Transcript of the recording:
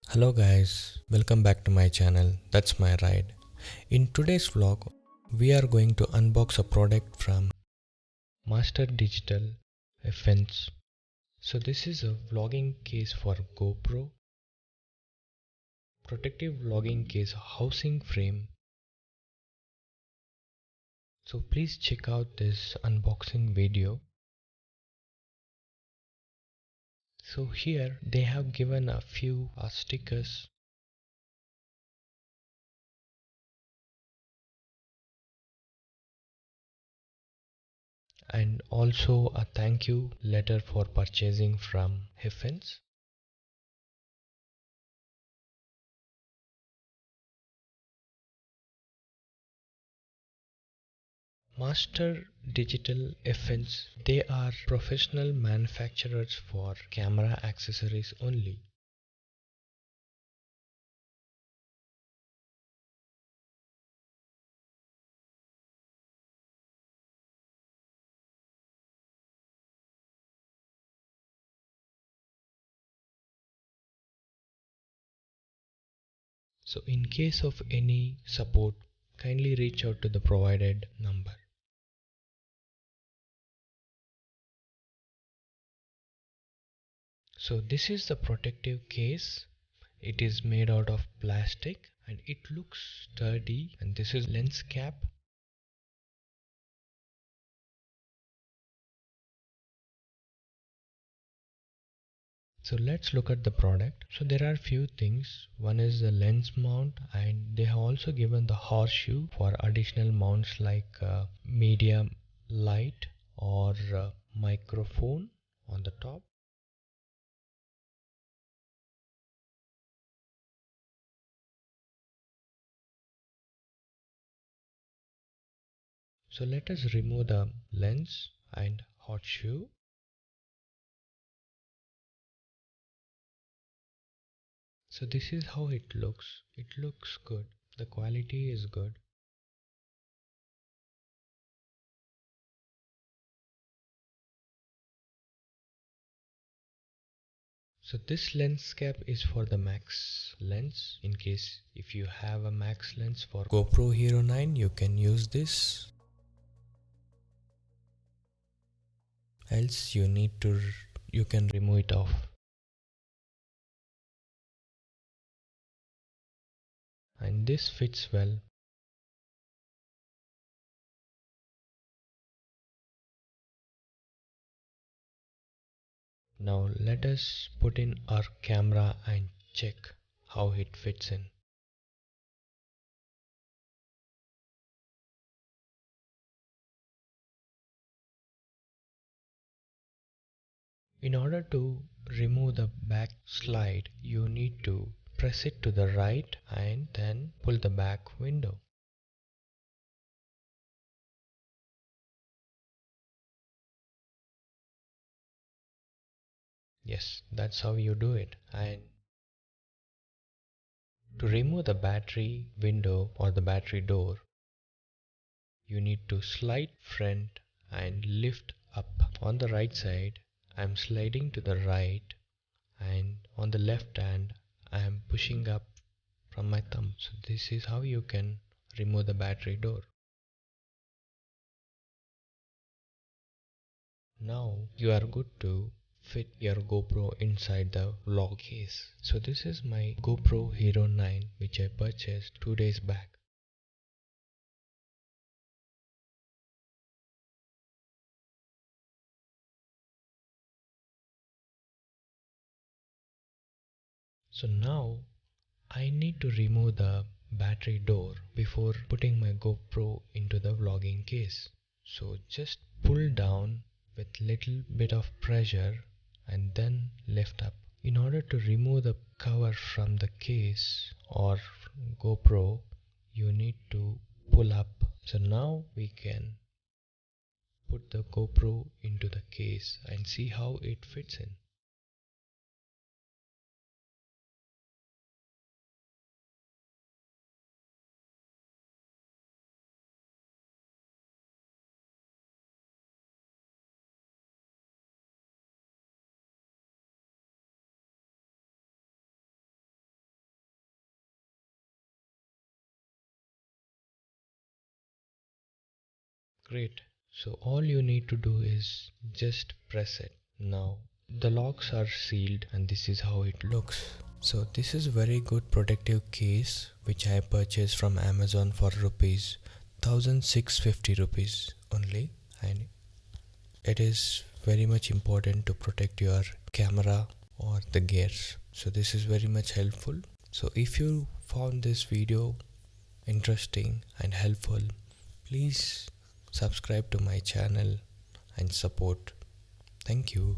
Hello guys, welcome back to my channel. That's my ride. In today's vlog, we are going to unbox a product from Master Digital Hiffins. So this is a vlogging case for Gopro, protective vlogging case housing frame. So please check out this unboxing video. So here they have given a few stickers and also a thank you letter for purchasing from Hiffins. Master Digital Effects, they are professional manufacturers for camera accessories only. So in case of any support, kindly reach out to the provided number. So this is the protective case. It is made out of plastic and it looks sturdy, and this is lens cap. So let's look at the product. So there are few things. One is the lens mount, and they have also given the horseshoe for additional mounts like medium light or microphone on the top. So let us remove the lens and horseshoe. So this is how it looks. It looks good. The quality is good. So this lens cap is for the max lens. In case if you have a max lens for GoPro Hero 9, you can use this. Else you can remove it off. And this fits well. Now let us put in our camera and check how it fits in. In order to remove the back slide, you need to press it to the right and then pull the back window. Yes, that's how you do it. And to remove the battery window or the battery door, you need to slide front and lift up. On the right side, I am sliding to the right, and on the left hand I am pushing up from my thumb. So this is how you can remove the battery door. Now you are good to fit your GoPro inside the vlog case. So this is my GoPro Hero 9 which I purchased 2 days back. So now I need to remove the battery door before putting my GoPro into the vlogging case. So just pull down with little bit of pressure and then lift up. In order to remove the cover from the case or GoPro, you need to pull up. So now we can put the GoPro into the case and see how it fits in. Great. So all you need to do is just press it. Now the locks are sealed and this is how it looks. So this is very good protective case which I purchased from Amazon for rupees 1650 rupees only, and it is very much important to protect your camera or the gears. So this is very much helpful. So if you found this video interesting and helpful, please subscribe to my channel and support. Thank you.